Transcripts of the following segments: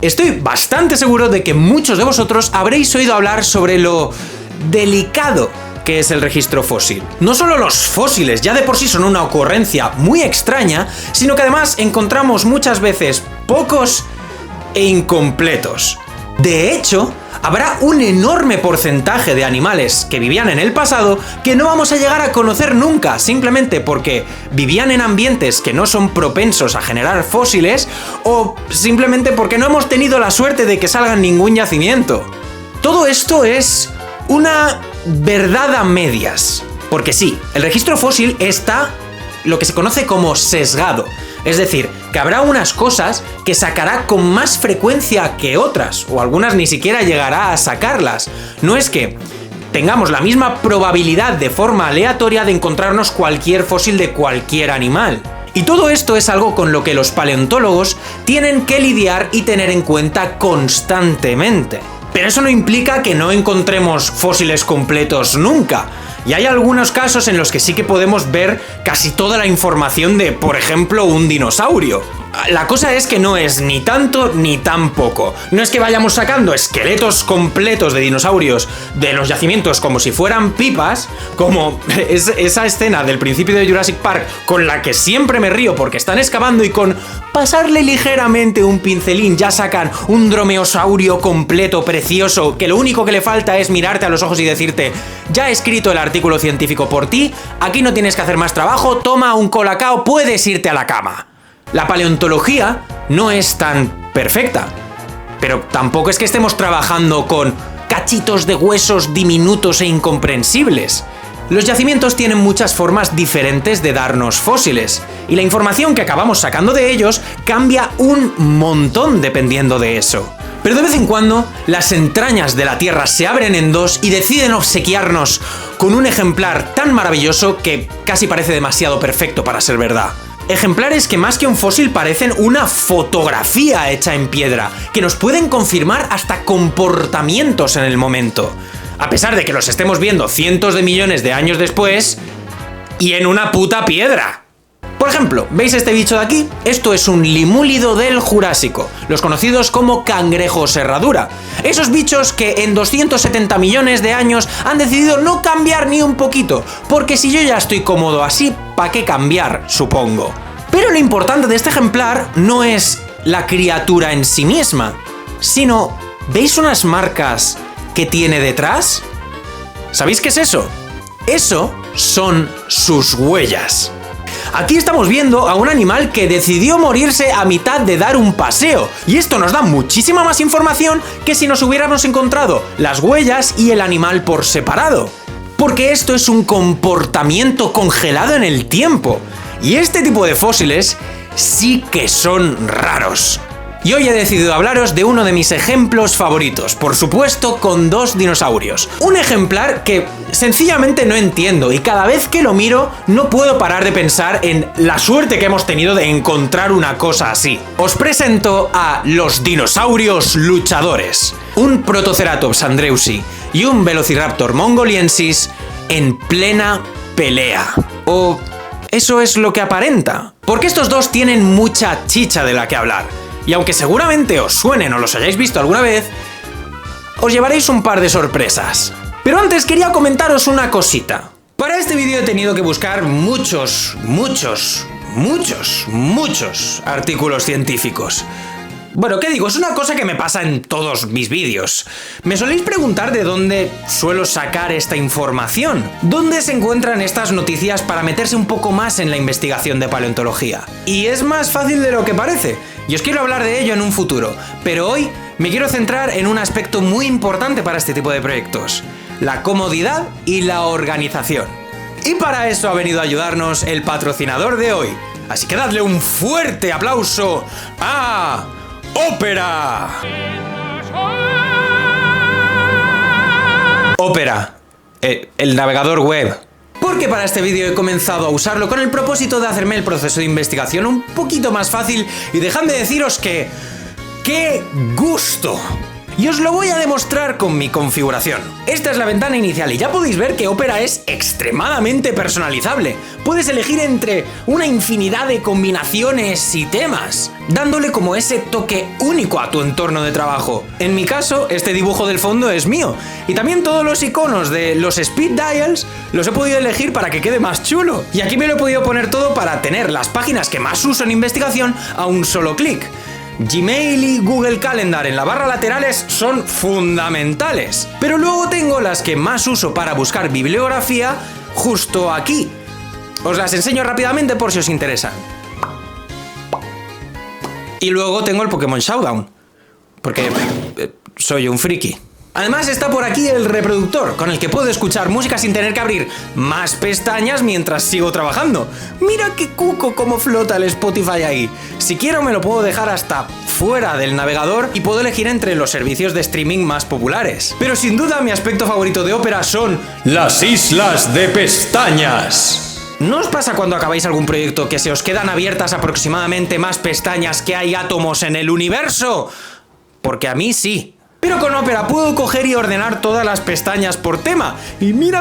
Estoy bastante seguro de que muchos de vosotros habréis oído hablar sobre lo delicado que es el registro fósil. No solo los fósiles ya de por sí son una ocurrencia muy extraña, sino que además encontramos muchas veces pocos e incompletos. De hecho, habrá un enorme porcentaje de animales que vivían en el pasado que no vamos a llegar a conocer nunca, simplemente porque vivían en ambientes que no son propensos a generar fósiles o simplemente porque no hemos tenido la suerte de que salgan ningún yacimiento. Todo esto es una verdad a medias. Porque sí, el registro fósil está lo que se conoce como sesgado. Es decir, que habrá unas cosas que sacará con más frecuencia que otras, o algunas ni siquiera llegará a sacarlas. No es que tengamos la misma probabilidad de forma aleatoria de encontrarnos cualquier fósil de cualquier animal. Y todo esto es algo con lo que los paleontólogos tienen que lidiar y tener en cuenta constantemente. Pero eso no implica que no encontremos fósiles completos nunca. Y hay algunos casos en los que sí que podemos ver casi toda la información de, por ejemplo, un dinosaurio. La cosa es que no es ni tanto ni tan poco. No es que vayamos sacando esqueletos completos de dinosaurios de los yacimientos como si fueran pipas, como esa escena del principio de Jurassic Park con la que siempre me río porque están excavando y con pasarle ligeramente un pincelín ya sacan un dromeosaurio completo, precioso, que lo único que le falta es mirarte a los ojos y decirte: ya he escrito el artículo científico por ti, aquí no tienes que hacer más trabajo, toma un colacao, puedes irte a la cama. La paleontología no es tan perfecta, pero tampoco es que estemos trabajando con cachitos de huesos diminutos e incomprensibles. Los yacimientos tienen muchas formas diferentes de darnos fósiles, y la información que acabamos sacando de ellos cambia un montón dependiendo de eso. Pero de vez en cuando, las entrañas de la Tierra se abren en dos y deciden obsequiarnos con un ejemplar tan maravilloso que casi parece demasiado perfecto para ser verdad. Ejemplares que más que un fósil parecen una fotografía hecha en piedra, que nos pueden confirmar hasta comportamientos en el momento, a pesar de que los estemos viendo cientos de millones de años después y en una puta piedra. Por ejemplo, ¿veis este bicho de aquí? Esto es un limúlido del Jurásico, los conocidos como cangrejos herradura. Esos bichos que en 270 millones de años han decidido no cambiar ni un poquito, porque si yo ya estoy cómodo así, ¿para qué cambiar? Supongo. Pero lo importante de este ejemplar no es la criatura en sí misma, sino, ¿veis unas marcas que tiene detrás? ¿Sabéis qué es eso? Eso son sus huellas. Aquí estamos viendo a un animal que decidió morirse a mitad de dar un paseo, y esto nos da muchísima más información que si nos hubiéramos encontrado las huellas y el animal por separado. Porque esto es un comportamiento congelado en el tiempo, y este tipo de fósiles sí que son raros. Y hoy he decidido hablaros de uno de mis ejemplos favoritos, por supuesto con dos dinosaurios. Un ejemplar que sencillamente no entiendo y cada vez que lo miro no puedo parar de pensar en la suerte que hemos tenido de encontrar una cosa así. Os presento a los dinosaurios luchadores. Un Protoceratops andrewsi y un Velociraptor mongoliensis en plena pelea. O eso es lo que aparenta. Porque estos dos tienen mucha chicha de la que hablar. Y aunque seguramente os suenen o los hayáis visto alguna vez, os llevaréis un par de sorpresas. Pero antes quería comentaros una cosita. Para este vídeo he tenido que buscar muchos artículos científicos. Bueno, ¿qué digo? Es una cosa que me pasa en todos mis vídeos. Me soléis preguntar de dónde suelo sacar esta información. ¿Dónde se encuentran estas noticias para meterse un poco más en la investigación de paleontología? Y es más fácil de lo que parece. Y os quiero hablar de ello en un futuro. Pero hoy me quiero centrar en un aspecto muy importante para este tipo de proyectos: la comodidad y la organización. Y para eso ha venido a ayudarnos el patrocinador de hoy. Así que dadle un fuerte aplauso a Opera. Opera, el navegador web. Porque para este vídeo he comenzado a usarlo con el propósito de hacerme el proceso de investigación un poquito más fácil, y dejadme deciros que ¡qué gusto! Y os lo voy a demostrar con mi configuración. Esta es la ventana inicial y ya podéis ver que Opera es extremadamente personalizable. Puedes elegir entre una infinidad de combinaciones y temas, dándole como ese toque único a tu entorno de trabajo. En mi caso, este dibujo del fondo es mío. Y también todos los iconos de los speed dials los he podido elegir para que quede más chulo. Y aquí me lo he podido poner todo para tener las páginas que más uso en investigación a un solo clic. Gmail y Google Calendar en la barra laterales son fundamentales, pero luego tengo las que más uso para buscar bibliografía justo aquí. Os las enseño rápidamente por si os interesan. Y luego tengo el Pokémon Showdown, porque soy un friki. Además está por aquí el reproductor, con el que puedo escuchar música sin tener que abrir más pestañas mientras sigo trabajando. Mira qué cuco cómo flota el Spotify ahí. Si quiero me lo puedo dejar hasta fuera del navegador y puedo elegir entre los servicios de streaming más populares. Pero sin duda mi aspecto favorito de Opera son las islas de pestañas. ¿No os pasa cuando acabáis algún proyecto que se os quedan abiertas aproximadamente más pestañas que hay átomos en el universo? Porque a mí sí. Pero con Opera puedo coger y ordenar todas las pestañas por tema. Y mira,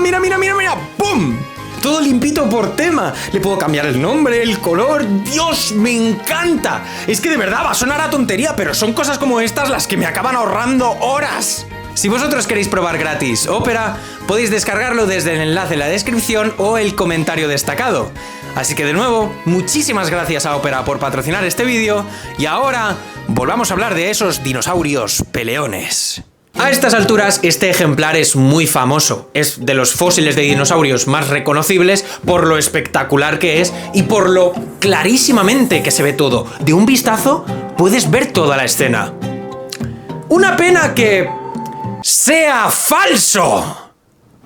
¡pum! Todo limpito por tema. Le puedo cambiar el nombre, el color. ¡Dios, me encanta! Es que de verdad va a sonar a tontería, pero son cosas como estas las que me acaban ahorrando horas. Si vosotros queréis probar gratis Opera, podéis descargarlo desde el enlace en la descripción o el comentario destacado. Así que de nuevo, muchísimas gracias a Opera por patrocinar este vídeo y ahora volvamos a hablar de esos dinosaurios peleones. A estas alturas, este ejemplar es muy famoso. Es de los fósiles de dinosaurios más reconocibles por lo espectacular que es y por lo clarísimamente que se ve todo. De un vistazo puedes ver toda la escena. Una pena que sea falso.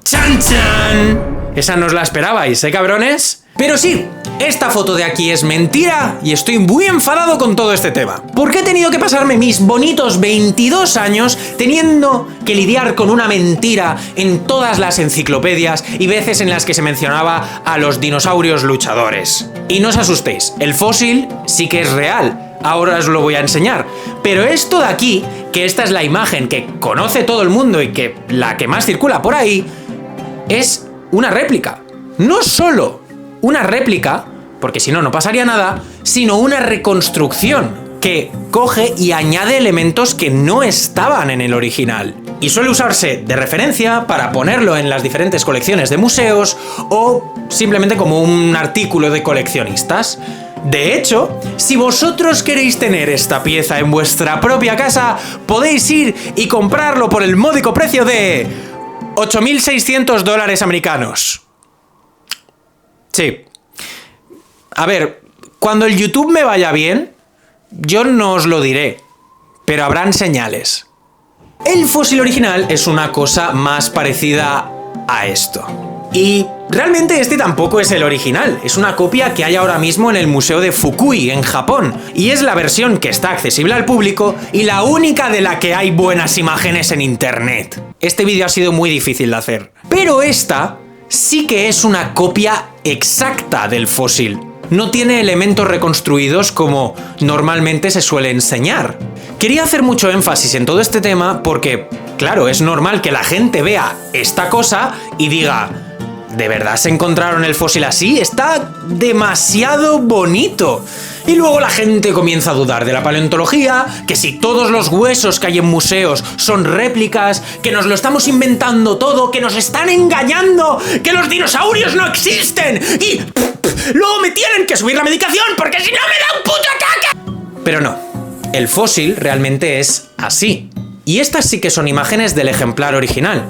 ¡Chan, chan! Esa no os la esperabais, ¿eh, cabrones? Pero sí, esta foto de aquí es mentira y estoy muy enfadado con todo este tema. Porque he tenido que pasarme mis bonitos 22 años teniendo que lidiar con una mentira en todas las enciclopedias y veces en las que se mencionaba a los dinosaurios luchadores. Y no os asustéis, el fósil sí que es real. Ahora os lo voy a enseñar. Pero esto de aquí, que esta es la imagen que conoce todo el mundo y que la que más circula por ahí, es una réplica. No solo una réplica, porque si no, no pasaría nada, sino una reconstrucción que coge y añade elementos que no estaban en el original. Y suele usarse de referencia para ponerlo en las diferentes colecciones de museos o simplemente como un artículo de coleccionistas. De hecho, si vosotros queréis tener esta pieza en vuestra propia casa, podéis ir y comprarlo por el módico precio de $8.600 americanos. Sí. A ver, cuando el YouTube me vaya bien, yo no os lo diré, pero habrán señales. El fósil original es una cosa más parecida a esto. Y realmente este tampoco es el original, es una copia que hay ahora mismo en el Museo de Fukui, en Japón, y es la versión que está accesible al público y la única de la que hay buenas imágenes en internet. Este vídeo ha sido muy difícil de hacer, pero esta sí que es una copia exacta del fósil. No tiene elementos reconstruidos como normalmente se suele enseñar. Quería hacer mucho énfasis en todo este tema porque, claro, es normal que la gente vea esta cosa y diga: ¿de verdad se encontraron el fósil así? Está demasiado bonito. Y luego la gente comienza a dudar de la paleontología, que si todos los huesos que hay en museos son réplicas, que nos lo estamos inventando todo, que nos están engañando, que los dinosaurios no existen y luego me tienen que subir la medicación porque si no me da un puto ataque. Pero no, el fósil realmente es así. Y estas sí que son imágenes del ejemplar original.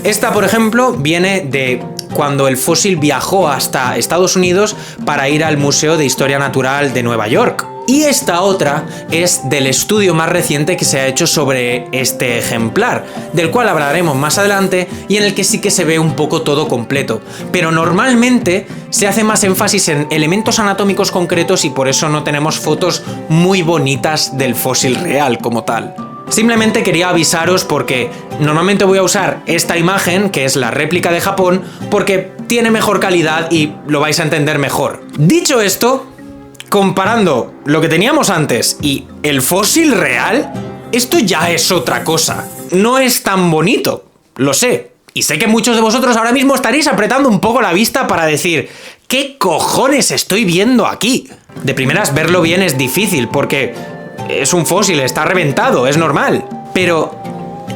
Esta, por ejemplo, viene de cuando el fósil viajó hasta Estados Unidos para ir al Museo de Historia Natural de Nueva York. Y esta otra es del estudio más reciente que se ha hecho sobre este ejemplar, del cual hablaremos más adelante y en el que sí que se ve un poco todo completo. Pero normalmente se hace más énfasis en elementos anatómicos concretos y por eso no tenemos fotos muy bonitas del fósil real como tal. Simplemente quería avisaros porque normalmente voy a usar esta imagen, que es la réplica de Japón, porque tiene mejor calidad y lo vais a entender mejor. Dicho esto, comparando lo que teníamos antes y el fósil real, esto ya es otra cosa. No es tan bonito, lo sé. Y sé que muchos de vosotros ahora mismo estaréis apretando un poco la vista para decir ¿qué cojones estoy viendo aquí? De primeras verlo bien es difícil porque es un fósil, está reventado, es normal. Pero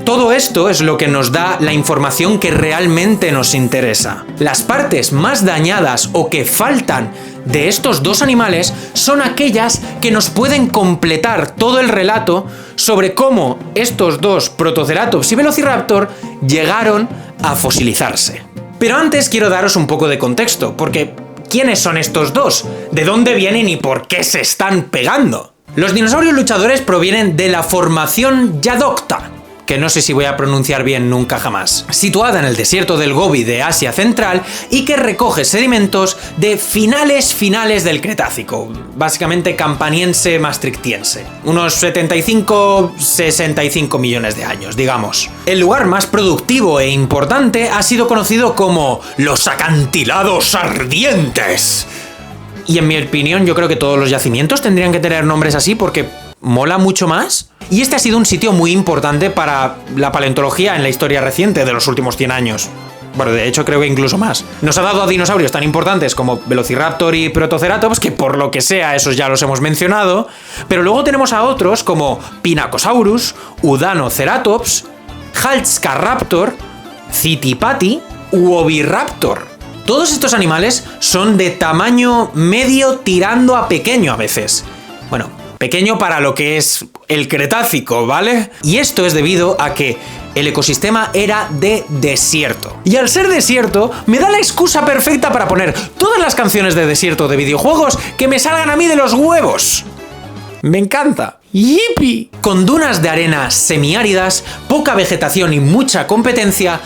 todo esto es lo que nos da la información que realmente nos interesa. Las partes más dañadas o que faltan de estos dos animales son aquellas que nos pueden completar todo el relato sobre cómo estos dos Protoceratops y Velociraptor llegaron a fosilizarse. Pero antes quiero daros un poco de contexto, porque ¿quiénes son estos dos? ¿De dónde vienen y por qué se están pegando? Los dinosaurios luchadores provienen de la formación Yadokta, que no sé si voy a pronunciar bien nunca jamás, situada en el desierto del Gobi de Asia Central y que recoge sedimentos de finales del Cretácico, básicamente campaniense maastrichtiense, unos 75-65 millones de años, digamos. El lugar más productivo e importante ha sido conocido como los acantilados ardientes. Y en mi opinión yo creo que todos los yacimientos tendrían que tener nombres así porque mola mucho más. Y este ha sido un sitio muy importante para la paleontología en la historia reciente de los últimos 100 años. Bueno, de hecho creo que incluso más. Nos ha dado a dinosaurios tan importantes como Velociraptor y Protoceratops, que por lo que sea esos ya los hemos mencionado, pero luego tenemos a otros como Pinacosaurus, Udanoceratops, Halscaraptor, Citipati u Oviraptor. Todos estos animales son de tamaño medio tirando a pequeño a veces. Bueno, pequeño para lo que es el Cretácico, ¿vale? Y esto es debido a que el ecosistema era de desierto. Y al ser desierto, me da la excusa perfecta para poner todas las canciones de desierto de videojuegos que me salgan a mí de los huevos. Me encanta. ¡Yipi! Con dunas de arena semiáridas, poca vegetación y mucha competencia,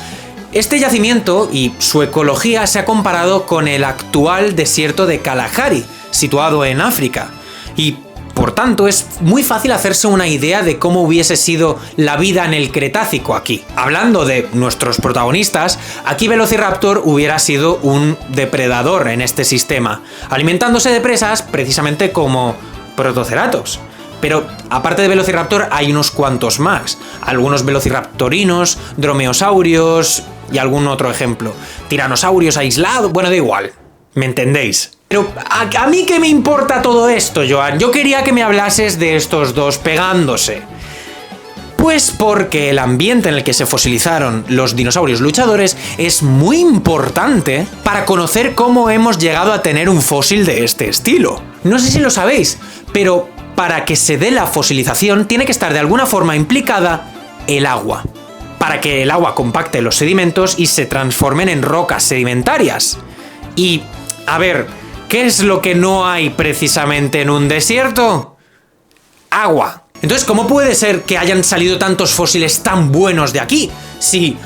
este yacimiento y su ecología se ha comparado con el actual desierto de Kalahari, situado en África. Y por tanto, es muy fácil hacerse una idea de cómo hubiese sido la vida en el Cretácico aquí. Hablando de nuestros protagonistas, aquí Velociraptor hubiera sido un depredador en este sistema, alimentándose de presas precisamente como Protoceratops. Pero aparte de Velociraptor hay unos cuantos más, algunos velociraptorinos, dromeosaurios y algún otro ejemplo. Tiranosaurios aislados, bueno, da igual, ¿me entendéis? Pero ¿a mí qué me importa todo esto, Joan? Yo quería que me hablases de estos dos pegándose. Pues porque el ambiente en el que se fosilizaron los dinosaurios luchadores es muy importante para conocer cómo hemos llegado a tener un fósil de este estilo. No sé si lo sabéis, pero para que se dé la fosilización tiene que estar de alguna forma implicada el agua, para que el agua compacte los sedimentos y se transformen en rocas sedimentarias. Y, a ver, ¿qué es lo que no hay precisamente en un desierto? Agua. Entonces, ¿cómo puede ser que hayan salido tantos fósiles tan buenos de aquí? Si,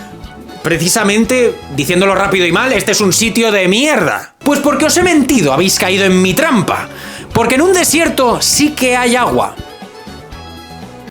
precisamente, diciéndolo rápido y mal, este es un sitio de mierda. Pues porque os he mentido, habéis caído en mi trampa. Porque en un desierto sí que hay agua.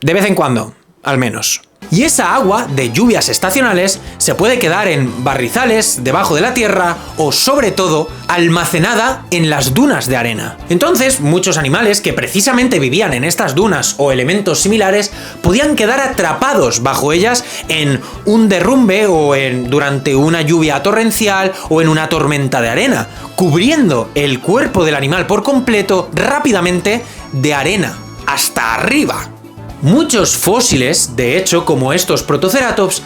De vez en cuando, al menos. Y esa agua de lluvias estacionales se puede quedar en barrizales debajo de la tierra o, sobre todo, almacenada en las dunas de arena. Entonces, muchos animales que precisamente vivían en estas dunas o elementos similares podían quedar atrapados bajo ellas en un derrumbe o durante una lluvia torrencial o en una tormenta de arena, cubriendo el cuerpo del animal por completo rápidamente de arena hasta arriba. Muchos fósiles, de hecho, como estos Protoceratops,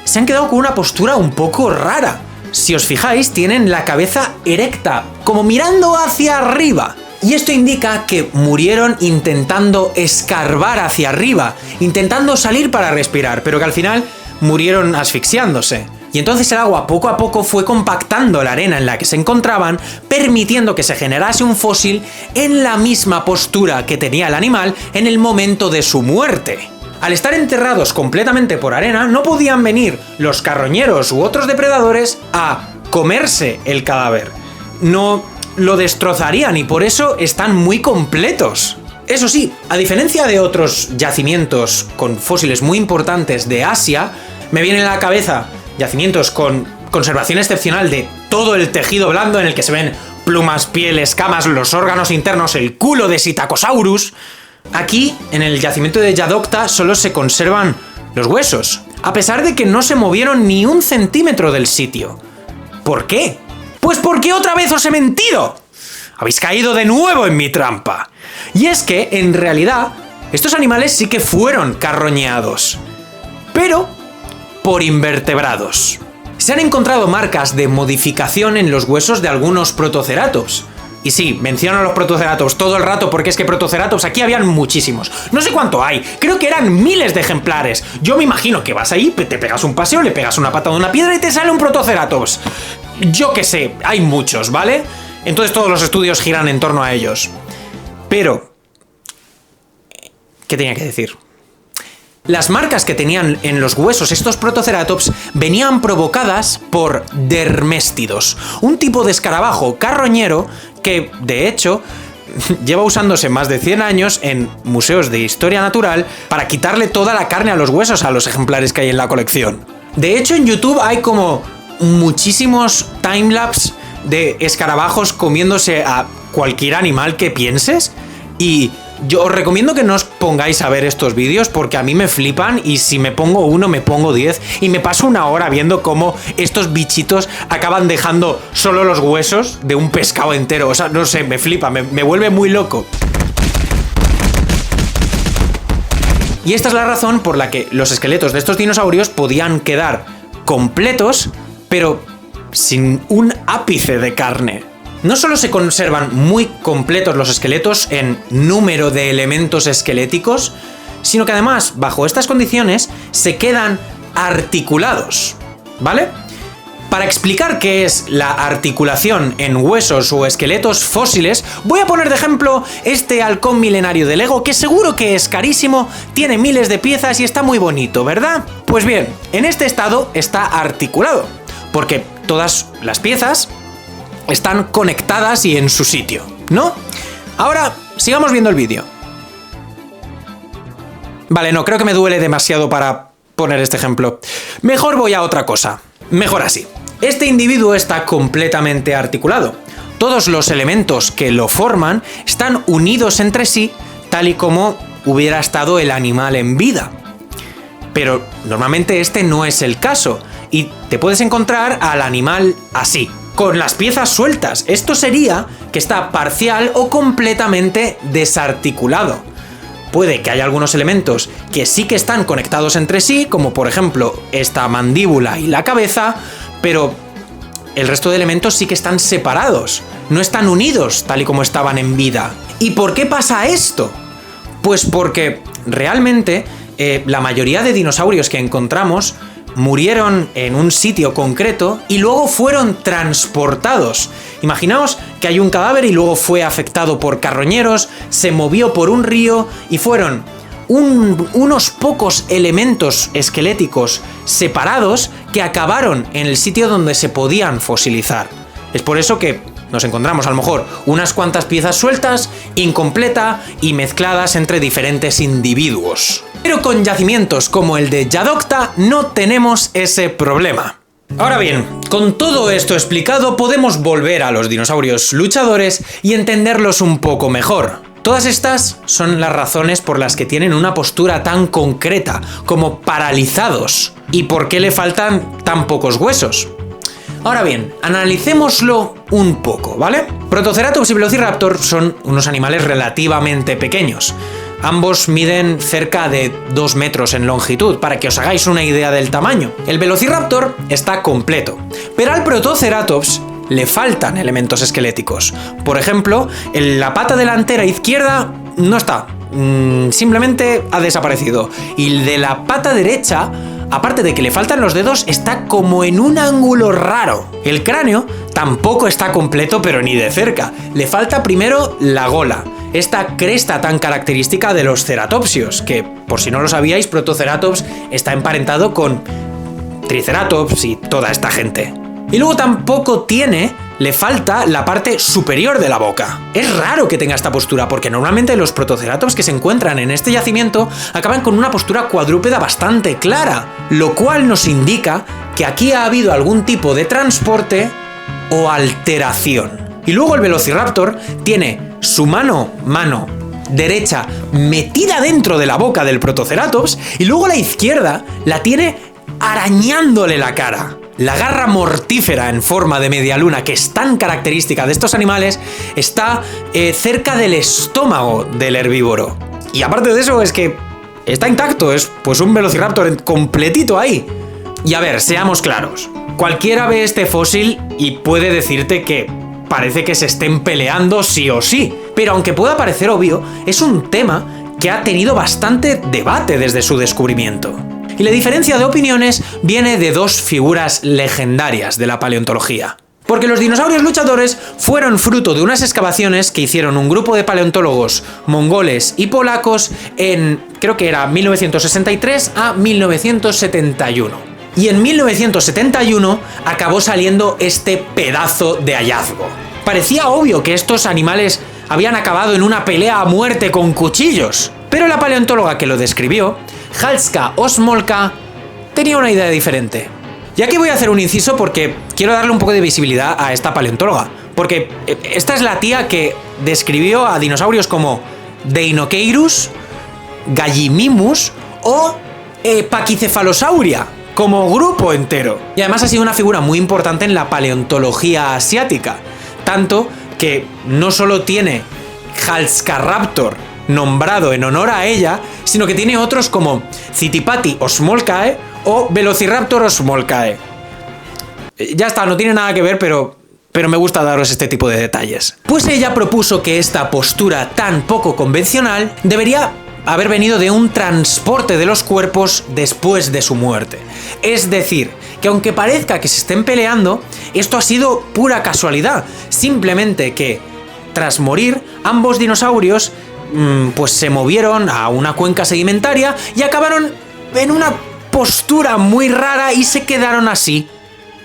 se han quedado con una postura un poco rara. Si os fijáis, tienen la cabeza erecta, como mirando hacia arriba. Y esto indica que murieron intentando escarbar hacia arriba, intentando salir para respirar, pero que al final murieron asfixiándose. Y entonces el agua poco a poco fue compactando la arena en la que se encontraban, permitiendo que se generase un fósil en la misma postura que tenía el animal en el momento de su muerte. Al estar enterrados completamente por arena, no podían venir los carroñeros u otros depredadores a comerse el cadáver. No lo destrozarían y por eso están muy completos. Eso sí, a diferencia de otros yacimientos con fósiles muy importantes de Asia, me viene a la cabeza yacimientos con conservación excepcional de todo el tejido blando en el que se ven plumas, piel, escamas, los órganos internos, el culo de Psittacosaurus. Aquí, en el yacimiento de Yadokta, solo se conservan los huesos, a pesar de que no se movieron ni un centímetro del sitio. ¿Por qué? Pues porque otra vez os he mentido. Habéis caído de nuevo en mi trampa. Y es que, en realidad, estos animales sí que fueron carroñeados, pero por invertebrados. Se han encontrado marcas de modificación en los huesos de algunos Protoceratops. Y sí, menciono a los Protoceratops todo el rato porque es que Protoceratops aquí habían muchísimos. No sé cuánto hay, creo que eran miles de ejemplares. Yo me imagino que vas ahí, te pegas un paseo, le pegas una patada a una piedra y te sale un Protoceratops. Yo qué sé, hay muchos, ¿vale? Entonces todos los estudios giran en torno a ellos. Pero, ¿qué tenía que decir? Las marcas que tenían en los huesos estos Protoceratops venían provocadas por derméstidos, un tipo de escarabajo carroñero que, de hecho, lleva usándose más de 100 años en museos de historia natural para quitarle toda la carne a los huesos a los ejemplares que hay en la colección. De hecho, en YouTube hay como muchísimos timelapse de escarabajos comiéndose a cualquier animal que pienses, y yo os recomiendo que no os pongáis a ver estos vídeos porque a mí me flipan, y si me pongo uno me pongo 10 y me paso una hora viendo cómo estos bichitos acaban dejando solo los huesos de un pescado entero. O sea, no sé, me flipa, me vuelve muy loco. Y esta es la razón por la que los esqueletos de estos dinosaurios podían quedar completos, pero sin un ápice de carne. No solo se conservan muy completos los esqueletos en número de elementos esqueléticos, sino que además, bajo estas condiciones, se quedan articulados, ¿vale? Para explicar qué es la articulación en huesos o esqueletos fósiles, voy a poner de ejemplo este halcón milenario de Lego, que seguro que es carísimo, tiene miles de piezas y está muy bonito, ¿verdad? Pues bien, en este estado está articulado, porque todas las piezas están conectadas y en su sitio, ¿no? Ahora, sigamos viendo el vídeo. Vale, no, creo que me duele demasiado para poner este ejemplo. Mejor voy a otra cosa. Mejor así. Este individuo está completamente articulado. Todos los elementos que lo forman están unidos entre sí, tal y como hubiera estado el animal en vida. Pero normalmente este no es el caso, y te puedes encontrar al animal así, con las piezas sueltas. Esto sería que está parcial o completamente desarticulado. Puede que haya algunos elementos que sí que están conectados entre sí, como por ejemplo esta mandíbula y la cabeza, pero el resto de elementos sí que están separados, no están unidos tal y como estaban en vida. ¿Y por qué pasa esto? Pues porque realmente la mayoría de dinosaurios que encontramos murieron en un sitio concreto y luego fueron transportados. Imaginaos que hay un cadáver y luego fue afectado por carroñeros, se movió por un río y fueron unos pocos elementos esqueléticos separados que acabaron en el sitio donde se podían fosilizar. Es por eso que nos encontramos a lo mejor unas cuantas piezas sueltas, incompleta y mezcladas entre diferentes individuos. Pero con yacimientos como el de Yadokta no tenemos ese problema. Ahora bien, con todo esto explicado podemos volver a los dinosaurios luchadores y entenderlos un poco mejor. Todas estas son las razones por las que tienen una postura tan concreta, como paralizados, y por qué le faltan tan pocos huesos. Ahora bien, analicémoslo un poco, ¿vale? Protoceratops y Velociraptor son unos animales relativamente pequeños. Ambos miden cerca de 2 metros en longitud, para que os hagáis una idea del tamaño. El Velociraptor está completo, pero al Protoceratops le faltan elementos esqueléticos. Por ejemplo, la pata delantera izquierda no está, simplemente ha desaparecido. Y el de la pata derecha, aparte de que le faltan los dedos, está como en un ángulo raro. El cráneo tampoco está completo, pero ni de cerca. Le falta primero la gola, esta cresta tan característica de los ceratopsios, que, por si no lo sabíais, Protoceratops está emparentado con Triceratops y toda esta gente. Y luego tampoco le falta la parte superior de la boca. Es raro que tenga esta postura, porque normalmente los Protoceratops que se encuentran en este yacimiento acaban con una postura cuadrúpeda bastante clara, lo cual nos indica que aquí ha habido algún tipo de transporte o alteración. Y luego el Velociraptor tiene su mano derecha metida dentro de la boca del Protoceratops y luego la izquierda la tiene arañándole la cara. La garra mortífera en forma de media luna, que es tan característica de estos animales, está cerca del estómago del herbívoro. Y aparte de eso, es que está intacto, es pues un velociraptor completito ahí. Y a ver, seamos claros. Cualquiera ve este fósil y puede decirte que parece que se estén peleando sí o sí. Pero aunque pueda parecer obvio, es un tema que ha tenido bastante debate desde su descubrimiento. Y la diferencia de opiniones viene de dos figuras legendarias de la paleontología. Porque los dinosaurios luchadores fueron fruto de unas excavaciones que hicieron un grupo de paleontólogos mongoles y polacos en, creo que era 1963 a 1971. Y en 1971 acabó saliendo este pedazo de hallazgo. Parecía obvio que estos animales habían acabado en una pelea a muerte con cuchillos, pero la paleontóloga que lo describió, Halska Osmolka, tenía una idea diferente. Y aquí voy a hacer un inciso porque quiero darle un poco de visibilidad a esta paleontóloga, porque esta es la tía que describió a dinosaurios como Deinocheirus, Gallimimus o Pachycephalosauria como grupo entero. Y además ha sido una figura muy importante en la paleontología asiática, tanto que no solo tiene Halskaraptor nombrado en honor a ella, sino que tiene otros como Zittipati Osmolkae o Velociraptor Osmolkae. Ya está, no tiene nada que ver, pero me gusta daros este tipo de detalles. Pues ella propuso que esta postura tan poco convencional debería haber venido de un transporte de los cuerpos después de su muerte. Es decir, que aunque parezca que se estén peleando, esto ha sido pura casualidad. Simplemente que, tras morir, ambos dinosaurios pues se movieron a una cuenca sedimentaria y acabaron en una postura muy rara y se quedaron así,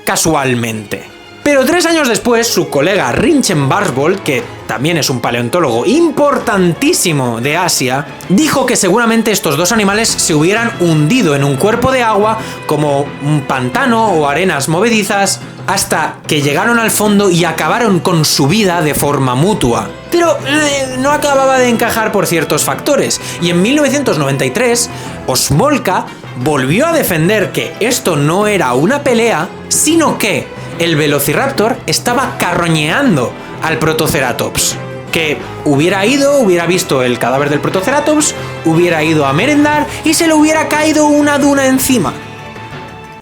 casualmente. Pero 3 años después, su colega Rinchen Barsbold, que también es un paleontólogo importantísimo de Asia, dijo que seguramente estos dos animales se hubieran hundido en un cuerpo de agua como un pantano o arenas movedizas hasta que llegaron al fondo y acabaron con su vida de forma mutua. Pero no acababa de encajar por ciertos factores, y en 1993 Osmolka volvió a defender que esto no era una pelea, sino que el Velociraptor estaba carroñeando al Protoceratops. Que hubiera visto el cadáver del Protoceratops, hubiera ido a merendar y se le hubiera caído una duna encima.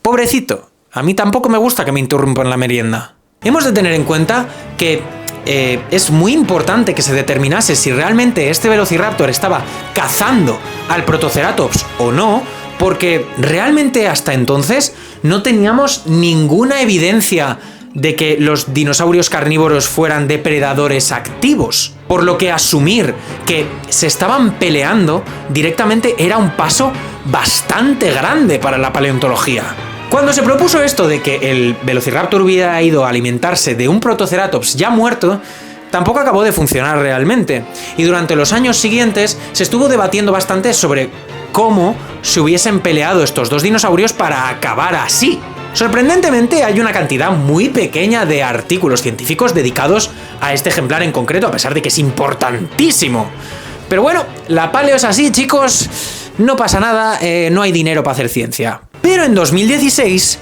Pobrecito, a mí tampoco me gusta que me interrumpan la merienda. Hemos de tener en cuenta que es muy importante que se determinase si realmente este Velociraptor estaba cazando al Protoceratops o no, porque realmente hasta entonces no teníamos ninguna evidencia de que los dinosaurios carnívoros fueran depredadores activos, por lo que asumir que se estaban peleando directamente era un paso bastante grande para la paleontología. Cuando se propuso esto de que el Velociraptor hubiera ido a alimentarse de un Protoceratops ya muerto, tampoco acabó de funcionar realmente, y durante los años siguientes se estuvo debatiendo bastante sobre cómo se hubiesen peleado estos dos dinosaurios para acabar así. Sorprendentemente hay una cantidad muy pequeña de artículos científicos dedicados a este ejemplar en concreto, a pesar de que es importantísimo. Pero bueno, la paleo es así, chicos, no pasa nada, no hay dinero para hacer ciencia. Pero en 2016,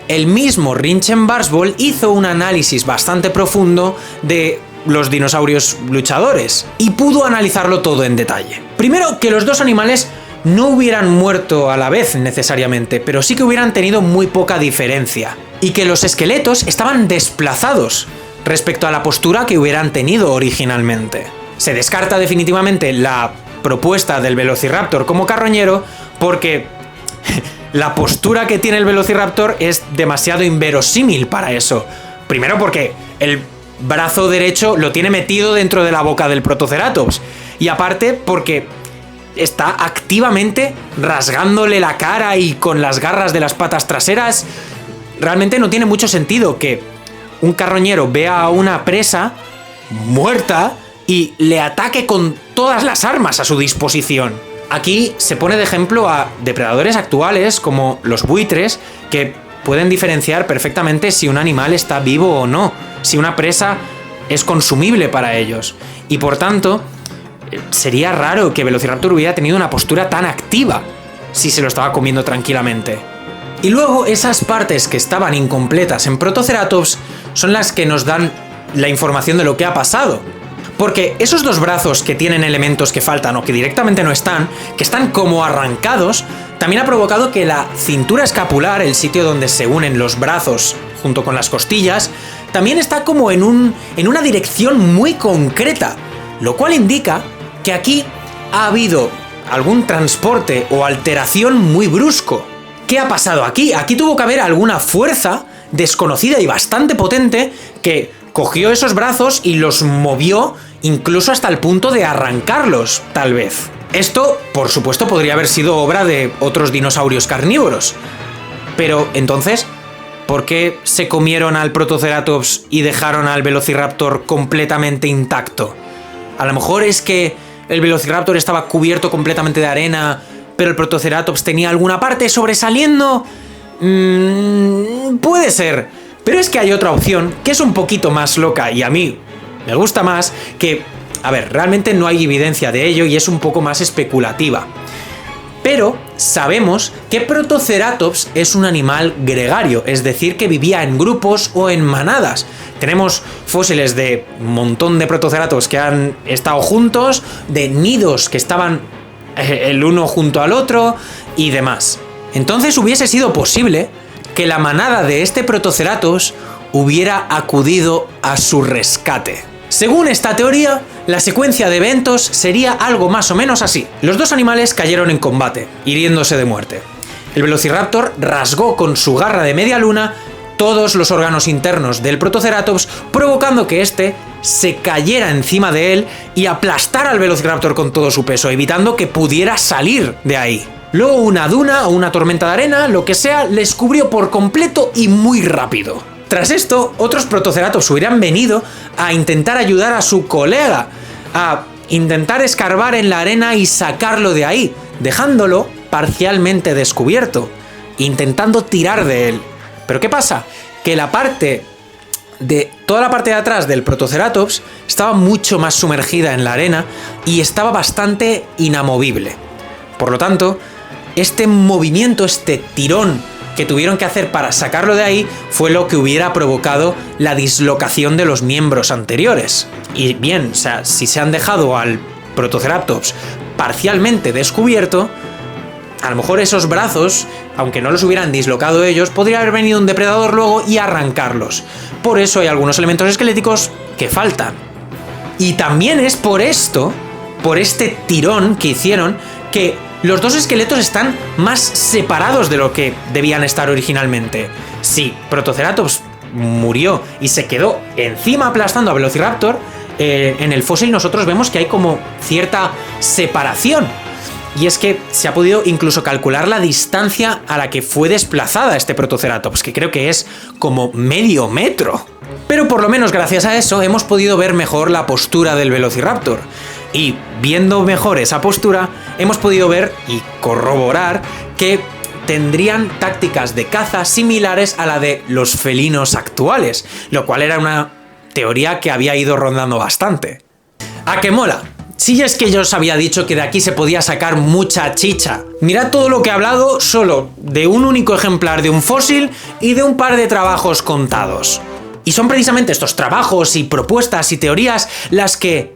el mismo Rinchen Barsbold hizo un análisis bastante profundo de los dinosaurios luchadores y pudo analizarlo todo en detalle. Primero, que los dos animales no hubieran muerto a la vez necesariamente, pero sí que hubieran tenido muy poca diferencia, y que los esqueletos estaban desplazados respecto a la postura que hubieran tenido originalmente. Se descarta definitivamente la propuesta del Velociraptor como carroñero porque la postura que tiene el Velociraptor es demasiado inverosímil para eso. Primero porque el brazo derecho lo tiene metido dentro de la boca del Protoceratops, y aparte porque está activamente rasgándole la cara y con las garras de las patas traseras. Realmente no tiene mucho sentido que un carroñero vea a una presa muerta y le ataque con todas las armas a su disposición. Aquí se pone de ejemplo a depredadores actuales como los buitres, que pueden diferenciar perfectamente si un animal está vivo o no, si una presa es consumible para ellos. Y por tanto, sería raro que Velociraptor hubiera tenido una postura tan activa si se lo estaba comiendo tranquilamente. Y luego esas partes que estaban incompletas en Protoceratops son las que nos dan la información de lo que ha pasado. Porque esos dos brazos que tienen elementos que faltan o que directamente no están, que están como arrancados, también ha provocado que la cintura escapular, el sitio donde se unen los brazos junto con las costillas, también está como en una dirección muy concreta, lo cual indica que aquí ha habido algún transporte o alteración muy brusco. ¿Qué ha pasado aquí? Aquí tuvo que haber alguna fuerza desconocida y bastante potente que cogió esos brazos y los movió incluso hasta el punto de arrancarlos, tal vez. Esto, por supuesto, podría haber sido obra de otros dinosaurios carnívoros. Pero, entonces, ¿por qué se comieron al Protoceratops y dejaron al Velociraptor completamente intacto? A lo mejor es que el Velociraptor estaba cubierto completamente de arena, pero el Protoceratops tenía alguna parte sobresaliendo. Puede ser. Pero es que hay otra opción que es un poquito más loca y a mí me gusta más, que, a ver, realmente no hay evidencia de ello y es un poco más especulativa. Pero sabemos que Protoceratops es un animal gregario, es decir, que vivía en grupos o en manadas. Tenemos fósiles de un montón de Protoceratops que han estado juntos, de nidos que estaban el uno junto al otro y demás. Entonces hubiese sido posible que la manada de este Protoceratops hubiera acudido a su rescate. Según esta teoría, la secuencia de eventos sería algo más o menos así. Los dos animales cayeron en combate, hiriéndose de muerte. El Velociraptor rasgó con su garra de media luna todos los órganos internos del Protoceratops, provocando que éste se cayera encima de él y aplastara al Velociraptor con todo su peso, evitando que pudiera salir de ahí. Luego una duna o una tormenta de arena, lo que sea, les cubrió por completo y muy rápido. Tras esto, otros Protoceratops hubieran venido a intentar ayudar a su colega, a intentar escarbar en la arena y sacarlo de ahí, dejándolo parcialmente descubierto, intentando tirar de él. ¿Pero qué pasa? Que toda la parte de atrás del Protoceratops estaba mucho más sumergida en la arena y estaba bastante inamovible. Por lo tanto, este movimiento, este tirón que tuvieron que hacer para sacarlo de ahí fue lo que hubiera provocado la dislocación de los miembros anteriores. Y bien, o sea, si se han dejado al Protoceratops parcialmente descubierto, a lo mejor esos brazos, aunque no los hubieran dislocado ellos, podría haber venido un depredador luego y arrancarlos. Por eso hay algunos elementos esqueléticos que faltan. Y también es por esto, por este tirón que hicieron, que los dos esqueletos están más separados de lo que debían estar originalmente. Si Protoceratops murió y se quedó encima aplastando a Velociraptor, en el fósil nosotros vemos que hay como cierta separación. Y es que se ha podido incluso calcular la distancia a la que fue desplazada este Protoceratops, que creo que es como medio metro. Pero por lo menos gracias a eso hemos podido ver mejor la postura del Velociraptor. Y viendo mejor esa postura, hemos podido ver y corroborar que tendrían tácticas de caza similares a la de los felinos actuales, lo cual era una teoría que había ido rondando bastante. ¿A qué mola? Si es que yo os había dicho que de aquí se podía sacar mucha chicha. Mirad todo lo que he hablado solo de un único ejemplar de un fósil y de un par de trabajos contados. Y son precisamente estos trabajos y propuestas y teorías las que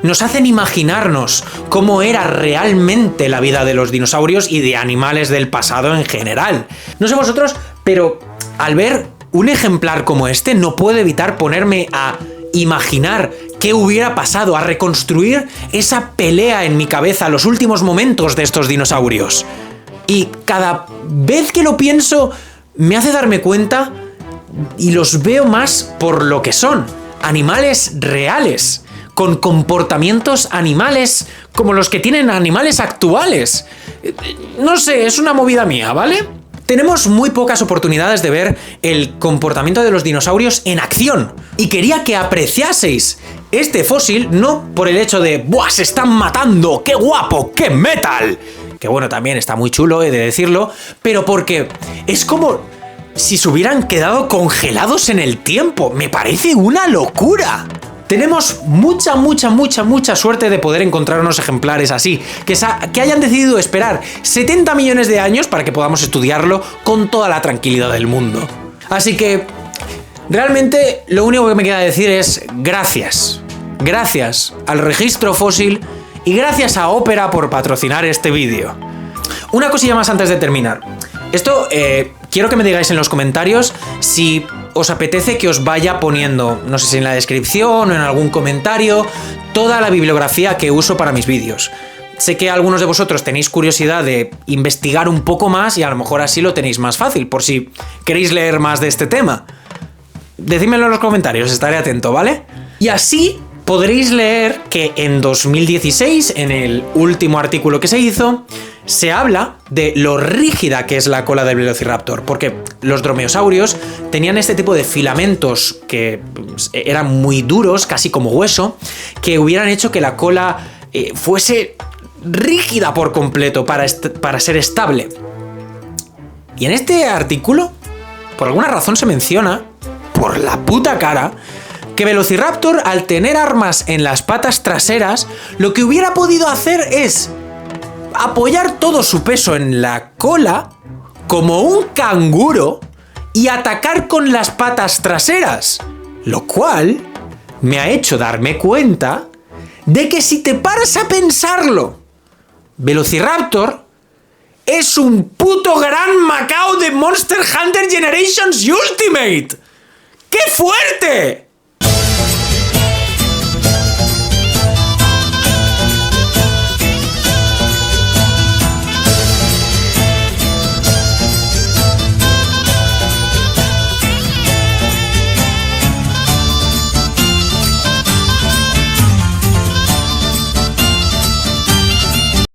nos hacen imaginarnos cómo era realmente la vida de los dinosaurios y de animales del pasado en general. No sé vosotros, pero al ver un ejemplar como este no puedo evitar ponerme a imaginar qué hubiera pasado, a reconstruir esa pelea en mi cabeza, los últimos momentos de estos dinosaurios. Y cada vez que lo pienso me hace darme cuenta y los veo más por lo que son, animales reales, con comportamientos animales como los que tienen animales actuales. No sé, es una movida mía, ¿vale? Tenemos muy pocas oportunidades de ver el comportamiento de los dinosaurios en acción. Y quería que apreciaseis este fósil no por el hecho de ¡buah, se están matando! ¡Qué guapo! ¡Qué metal! Que bueno, también está muy chulo, he de decirlo, pero porque es como si se hubieran quedado congelados en el tiempo. Me parece una locura. Tenemos mucha suerte de poder encontrar unos ejemplares así, que hayan decidido esperar 70 millones de años para que podamos estudiarlo con toda la tranquilidad del mundo. Así que, realmente, lo único que me queda decir es gracias. Gracias al registro fósil y gracias a Opera por patrocinar este vídeo. Una cosilla más antes de terminar. Esto, quiero que me digáis en los comentarios si os apetece que os vaya poniendo, no sé si en la descripción o en algún comentario, toda la bibliografía que uso para mis vídeos. Sé que algunos de vosotros tenéis curiosidad de investigar un poco más y a lo mejor así lo tenéis más fácil, por si queréis leer más de este tema. Decídmelo en los comentarios, estaré atento, ¿vale? Y así podréis leer que en 2016, en el último artículo que se hizo, se habla de lo rígida que es la cola del Velociraptor, porque los dromeosaurios tenían este tipo de filamentos que eran muy duros, casi como hueso, que hubieran hecho que la cola fuese rígida por completo para ser estable. Y en este artículo, por alguna razón se menciona, por la puta cara, que Velociraptor, al tener armas en las patas traseras, lo que hubiera podido hacer es apoyar todo su peso en la cola como un canguro y atacar con las patas traseras, lo cual me ha hecho darme cuenta de que si te paras a pensarlo, Velociraptor es un puto gran Macao de Monster Hunter Generations Ultimate. ¡Qué fuerte!